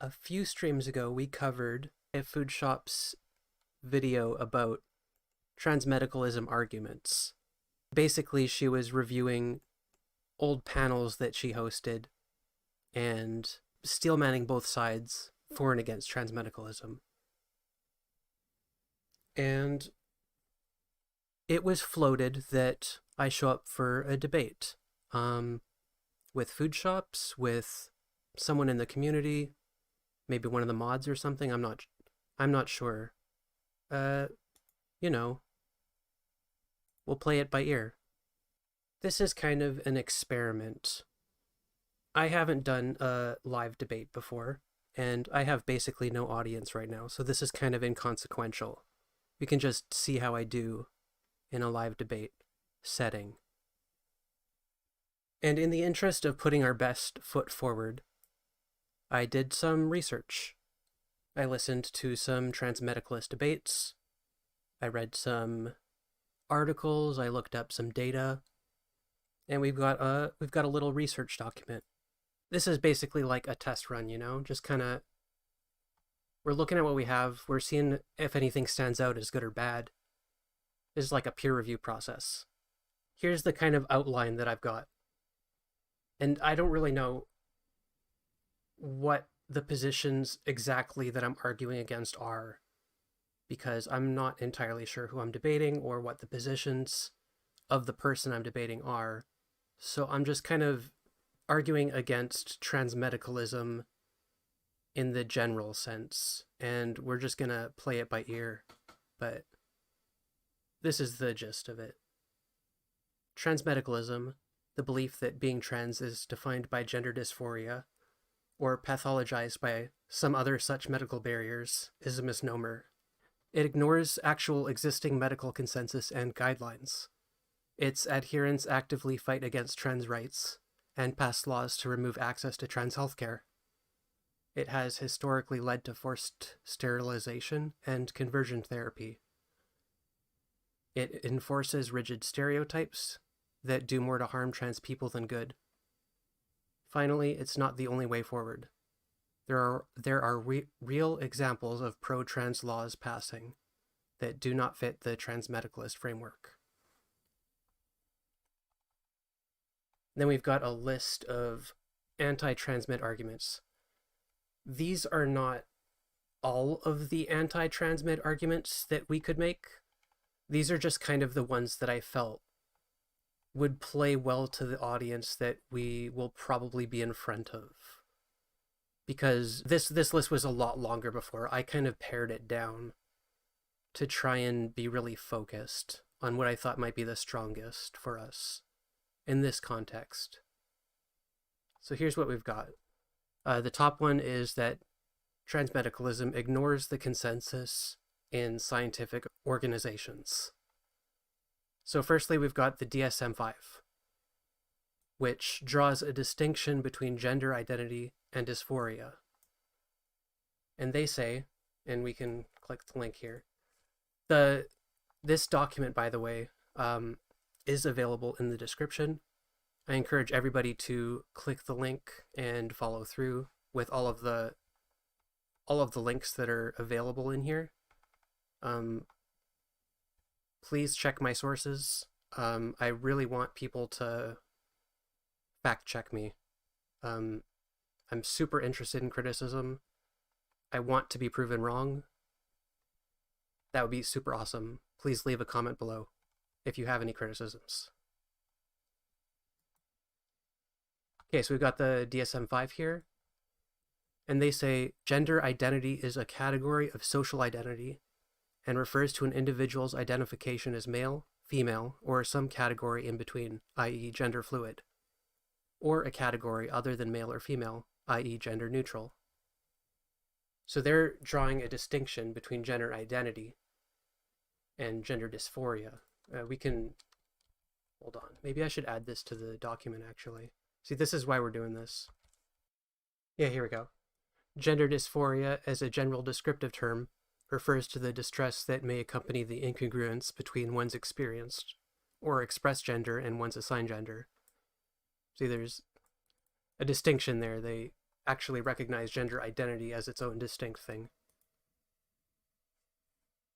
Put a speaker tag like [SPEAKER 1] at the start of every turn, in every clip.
[SPEAKER 1] A few streams ago, we covered a foodshops video about transmedicalism arguments. Basically, she was reviewing old panels that she hosted and steelmanning both sides for and against transmedicalism. And it was floated that I show up for a debate with foodshops, with someone in the community, maybe one of the mods or something. I'm not sure. You know, we'll play it by ear. This is kind of an experiment. I haven't done a live debate before, and I have basically no audience right now, so this is kind of inconsequential. We can just see how I do in a live debate setting. And in the interest of putting our best foot forward, I did some research. I listened to some transmedicalist debates. I read some articles. I looked up some data, and we've got a little research document. This is basically like a test run, you know, just kind of, we're looking at what we have. We're seeing if anything stands out as good or bad. This is like a peer review process. Here's the kind of outline that I've got. And I don't really know what the positions exactly that I'm arguing against are, because I'm not entirely sure who I'm debating or what the positions of the person I'm debating are. So I'm just kind of arguing against transmedicalism in the general sense, and we're just gonna play it by ear, but this is the gist of it. Transmedicalism, the belief that being trans is defined by gender dysphoria or pathologized by some other such medical barriers, is a misnomer. It ignores actual existing medical consensus and guidelines. Its adherents actively fight against trans rights and pass laws to remove access to trans healthcare. It has historically led to forced sterilization and conversion therapy. It enforces rigid stereotypes that do more to harm trans people than good. Finally, it's not the only way forward. There are real examples of pro-trans laws passing that do not fit the transmedicalist framework. Then we've got a list of anti-transmed arguments. These are not all of the anti-transmed arguments that we could make. These are just kind of the ones that I felt would play well to the audience that we will probably be in front of. Because this list was a lot longer before. I kind of pared it down to try and be really focused on what I thought might be the strongest for us in this context. So here's what we've got. The top one is that transmedicalism ignores the consensus in scientific organizations. So firstly, we've got the DSM-5, which draws a distinction between gender identity and dysphoria. And they say, and we can click the link here, this document, by the way, is available in the description. I encourage everybody to click the link and follow through with all of the links that are available in here. Please check my sources. I really want people to fact check me. I'm super interested in criticism. I want to be proven wrong. That would be super awesome. Please leave a comment below if you have any criticisms. Okay, so we've got the DSM-5 here, and they say gender identity is a category of social identity and refers to an individual's identification as male, female, or some category in between, i.e. gender fluid, or a category other than male or female, i.e. gender neutral. So they're drawing a distinction between gender identity and gender dysphoria. We can, hold on, maybe I should add this to the document actually. See, this is why we're doing this. Yeah, here we go. Gender dysphoria, as a general descriptive term, refers to the distress that may accompany the incongruence between one's experienced or expressed gender and one's assigned gender. See, there's a distinction there. They actually recognize gender identity as its own distinct thing.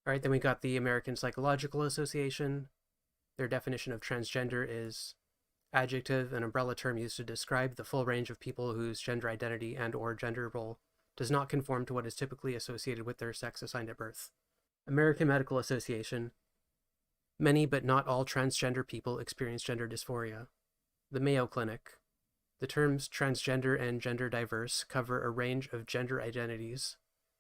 [SPEAKER 1] All right, then we got the American Psychological Association. Their definition of transgender is adjective, an umbrella term used to describe the full range of people whose gender identity and or gender role does not conform to what is typically associated with their sex assigned at birth. American Medical Association. Many but not all transgender people experience gender dysphoria. The Mayo Clinic. The terms transgender and gender diverse cover a range of gender identities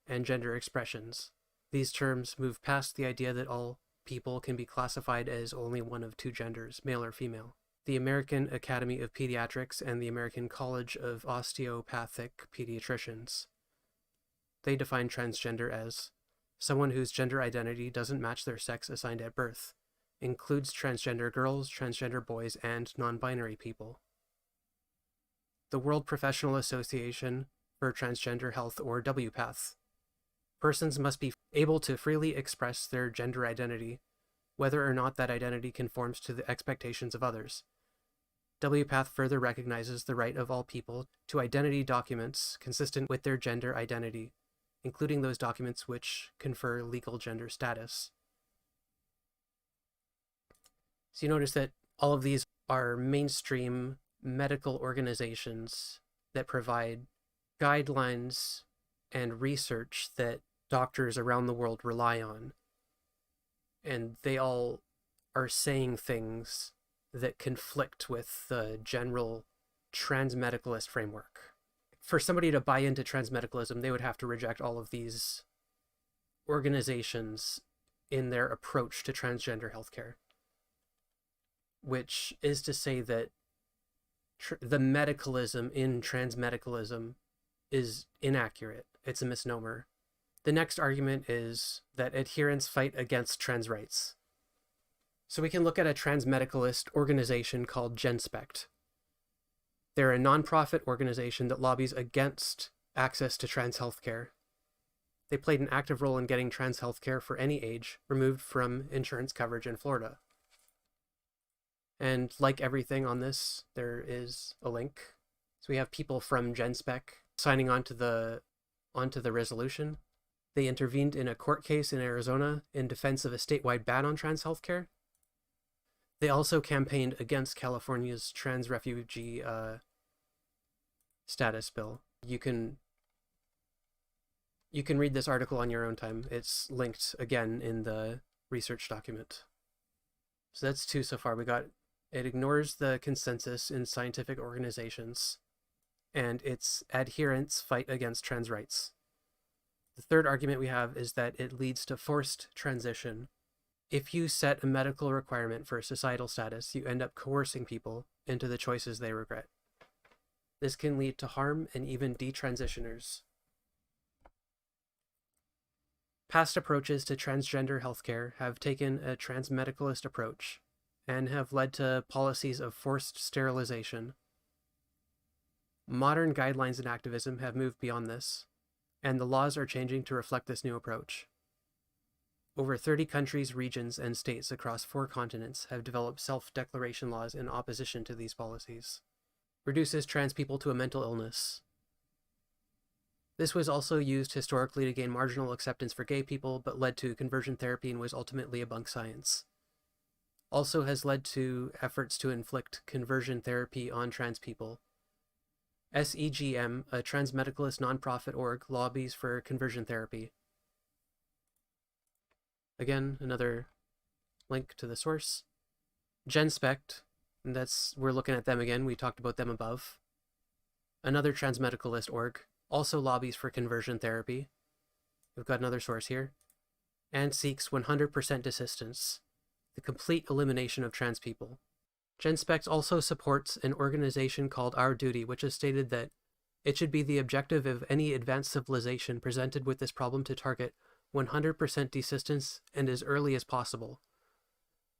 [SPEAKER 1] and gender expressions. These terms move past the idea that all people can be classified as only one of two genders, male or female. The American Academy of Pediatrics and the American College of Osteopathic Pediatricians. They define transgender as someone whose gender identity doesn't match their sex assigned at birth, includes transgender girls, transgender boys, and non-binary people. The World Professional Association for Transgender Health, or WPATH. Persons must be able to freely express their gender identity, whether or not that identity conforms to the expectations of others. WPATH further recognizes the right of all people to identity documents consistent with their gender identity, including those documents which confer legal gender status. So you notice that all of these are mainstream medical organizations that provide guidelines and research that doctors around the world rely on. And they all are saying things that conflict with the general transmedicalist framework. For somebody to buy into transmedicalism, they would have to reject all of these organizations in their approach to transgender healthcare, which is to say that the medicalism in transmedicalism is inaccurate. It's a misnomer. The next argument is that adherents fight against trans rights. So we can look at a transmedicalist organization called GenSpect. They're a nonprofit organization that lobbies against access to trans healthcare. They played an active role in getting trans healthcare for any age removed from insurance coverage in Florida. And like everything on this, there is a link. So we have people from GenSpec signing onto the resolution. They intervened in a court case in Arizona in defense of a statewide ban on trans healthcare. They also campaigned against California's trans refugee status bill. You can read this article on your own time. It's linked again in the research document. So that's two so far. It ignores the consensus in scientific organizations, and its adherents fight against trans rights. The third argument we have is that it leads to forced transition. If you set a medical requirement for societal status, you end up coercing people into the choices they regret. This can lead to harm and even detransitioners. Past approaches to transgender healthcare have taken a transmedicalist approach and have led to policies of forced sterilization. Modern guidelines and activism have moved beyond this, and the laws are changing to reflect this new approach. Over 30 countries, regions, and states across 4 continents have developed self-declaration laws in opposition to these policies. Reduces trans people to a mental illness. This was also used historically to gain marginal acceptance for gay people, but led to conversion therapy and was ultimately a bunk science. Also has led to efforts to inflict conversion therapy on trans people. SEGM, a transmedicalist nonprofit org, lobbies for conversion therapy. Again, another link to the source. GenSpect, and we're looking at them again, we talked about them above. Another transmedicalist org, also lobbies for conversion therapy. We've got another source here. And seeks 100% desistance, the complete elimination of trans people. GenSpect also supports an organization called Our Duty, which has stated that it should be the objective of any advanced civilization presented with this problem to target 100% desistance and as early as possible.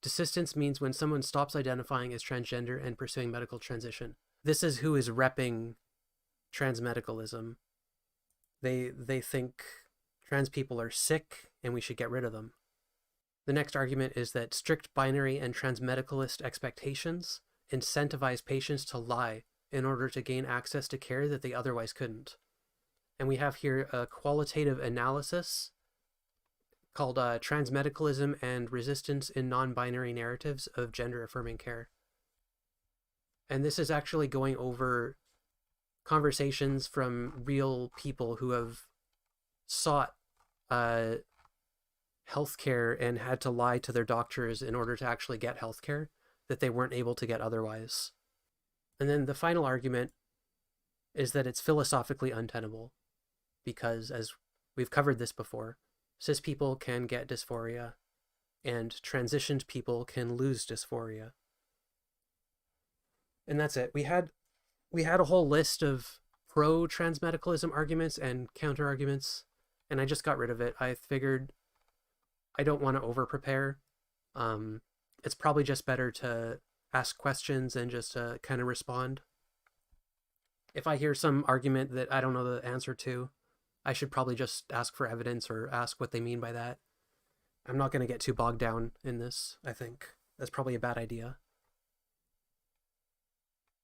[SPEAKER 1] Desistance means when someone stops identifying as transgender and pursuing medical transition. This is who is repping transmedicalism. They think trans people are sick and we should get rid of them. The next argument is that strict binary and transmedicalist expectations incentivize patients to lie in order to gain access to care that they otherwise couldn't. And we have here a qualitative analysis called Transmedicalism and Resistance in Non-Binary Narratives of Gender-Affirming Care. And this is actually going over conversations from real people who have sought healthcare and had to lie to their doctors in order to actually get healthcare that they weren't able to get otherwise. And then the final argument is that it's philosophically untenable because, as we've covered this before, cis people can get dysphoria and transitioned people can lose dysphoria. And that's it. We had a whole list of pro-transmedicalism arguments and counter-arguments, and I just got rid of it. I figured I don't want to over-prepare. It's probably just better to ask questions and just kind of respond. If I hear some argument that I don't know the answer to, I should probably just ask for evidence or ask what they mean by that. I'm not going to get too bogged down in this, I think. That's probably a bad idea.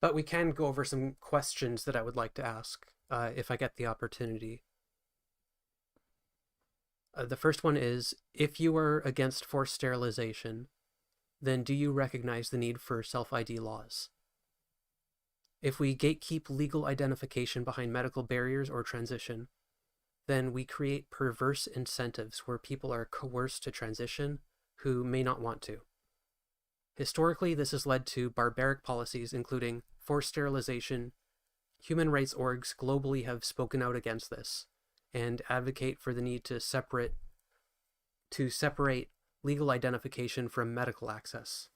[SPEAKER 1] But we can go over some questions that I would like to ask if I get the opportunity. The first one is, if you are against forced sterilization, then do you recognize the need for self-ID laws? If we gatekeep legal identification behind medical barriers or transition, then we create perverse incentives where people are coerced to transition who may not want to. Historically, this has led to barbaric policies, including forced sterilization. Human rights orgs globally have spoken out against this and advocate for the need to separate legal identification from medical access.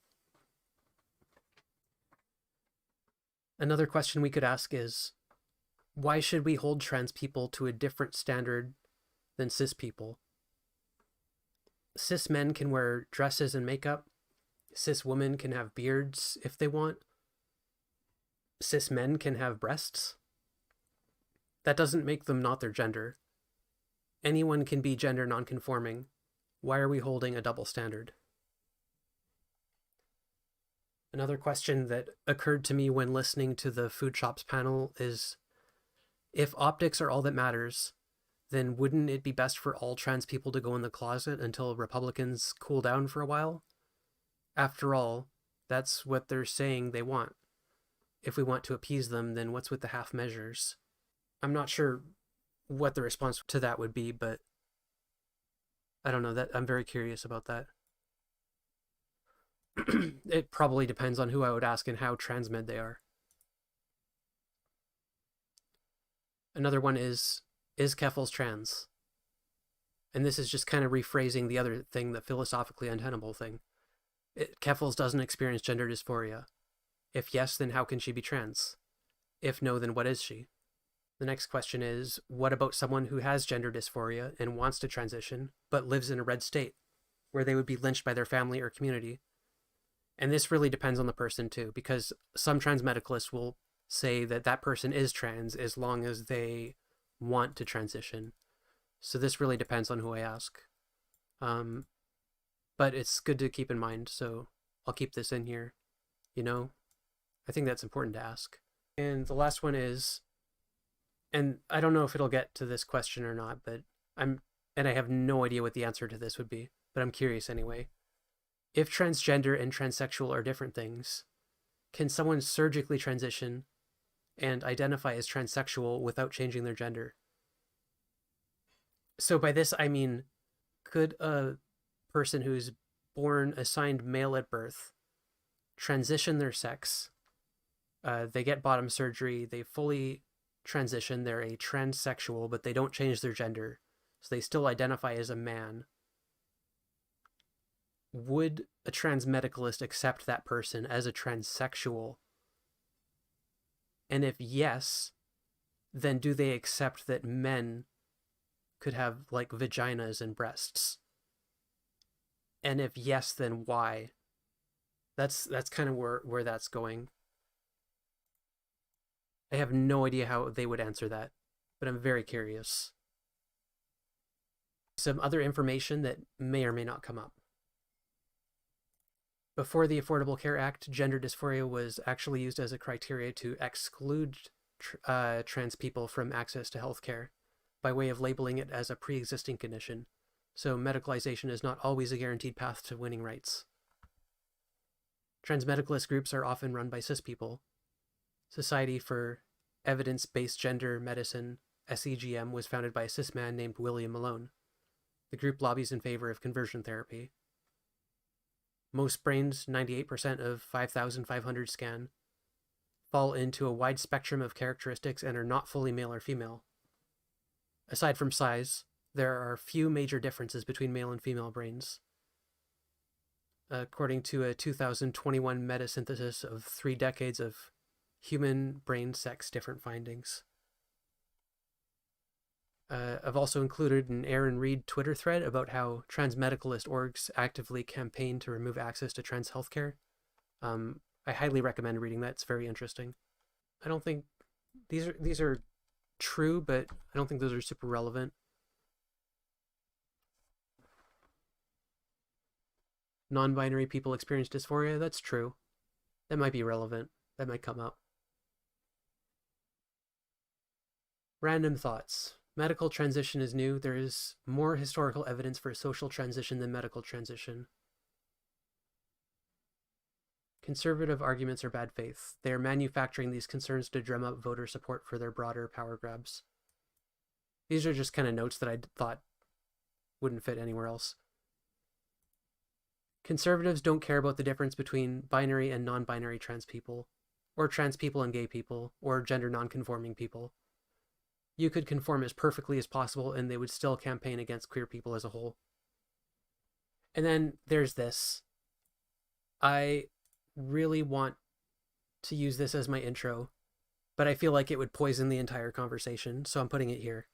[SPEAKER 1] Another question we could ask is, why should we hold trans people to a different standard than cis people? Cis men can wear dresses and makeup. Cis women can have beards if they want. Cis men can have breasts. That doesn't make them not their gender. Anyone can be gender nonconforming. Why are we holding a double standard? Another question that occurred to me when listening to the Foodshops panel is, if optics are all that matters, then wouldn't it be best for all trans people to go in the closet until Republicans cool down for a while? After all, that's what they're saying they want. If we want to appease them, then what's with the half measures? I'm not sure what the response to that would be, but I don't know. That I'm very curious about that. It probably depends on who I would ask and how transmed they are. Another one is Keffels trans? And this is just kind of rephrasing the other thing, the philosophically untenable thing. Keffels doesn't experience gender dysphoria. If yes, then how can she be trans? If no, then what is she? The next question is, what about someone who has gender dysphoria and wants to transition, but lives in a red state, where they would be lynched by their family or community? And this really depends on the person too, because some trans medicalists will say that that person is trans as long as they want to transition. So this really depends on who I ask. But it's good to keep in mind, so I'll keep this in here. You know, I think that's important to ask. And the last one is, and I don't know if it'll get to this question or not, but I have no idea what the answer to this would be, but I'm curious anyway. If transgender and transsexual are different things, can someone surgically transition and identify as transsexual without changing their gender? So by this, I mean, could a person who's born assigned male at birth transition their sex? They get bottom surgery, they fully transition, they're a transsexual, but they don't change their gender, so they still identify as a man. Would a transmedicalist accept that person as a transsexual? And if yes, then do they accept that men could have like vaginas and breasts? And if yes, then why? That's kind of where that's going. I have no idea how they would answer that, but I'm very curious. Some other information that may or may not come up. Before the Affordable Care Act, gender dysphoria was actually used as a criteria to exclude trans people from access to healthcare by way of labeling it as a pre-existing condition. So medicalization is not always a guaranteed path to winning rights. Transmedicalist groups are often run by cis people. Society for Evidence-Based Gender Medicine, SEGM, was founded by a cis man named William Malone. The group lobbies in favor of conversion therapy. Most brains, 98% of 5,500 scan, fall into a wide spectrum of characteristics and are not fully male or female. Aside from size, there are few major differences between male and female brains. According to a 2021 meta-synthesis of 3 decades of human brain sex different findings. I've also included an Aaron Reed Twitter thread about how transmedicalist orgs actively campaign to remove access to trans healthcare. I highly recommend reading that. It's very interesting. I don't think these are true, but I don't think those are super relevant. Non-binary people experience dysphoria. That's true. That might be relevant. That might come up. Random thoughts. Medical transition is new. There is more historical evidence for social transition than medical transition. Conservative arguments are bad faith. They are manufacturing these concerns to drum up voter support for their broader power grabs. These are just kind of notes that I thought wouldn't fit anywhere else. Conservatives don't care about the difference between binary and non-binary trans people, or trans people and gay people, or gender non-conforming people. You could conform as perfectly as possible and they would still campaign against queer people as a whole. And then there's this. I really want to use this as my intro, but I feel like it would poison the entire conversation, so I'm putting it here.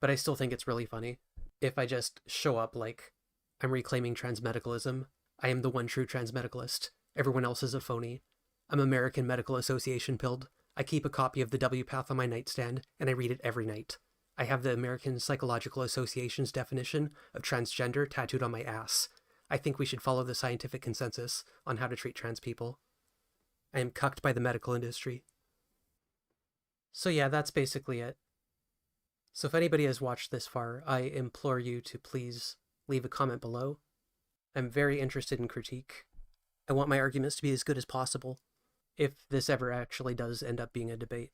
[SPEAKER 1] But I still think it's really funny. If I just show up like I'm reclaiming transmedicalism, I am the one true transmedicalist, everyone else is a phony, I'm American Medical Association pilled, I keep a copy of the W-Path on my nightstand, and I read it every night. I have the American Psychological Association's definition of transgender tattooed on my ass. I think we should follow the scientific consensus on how to treat trans people. I am cucked by the medical industry. So yeah, that's basically it. So if anybody has watched this far, I implore you to please leave a comment below. I'm very interested in critique. I want my arguments to be as good as possible, if this ever actually does end up being a debate.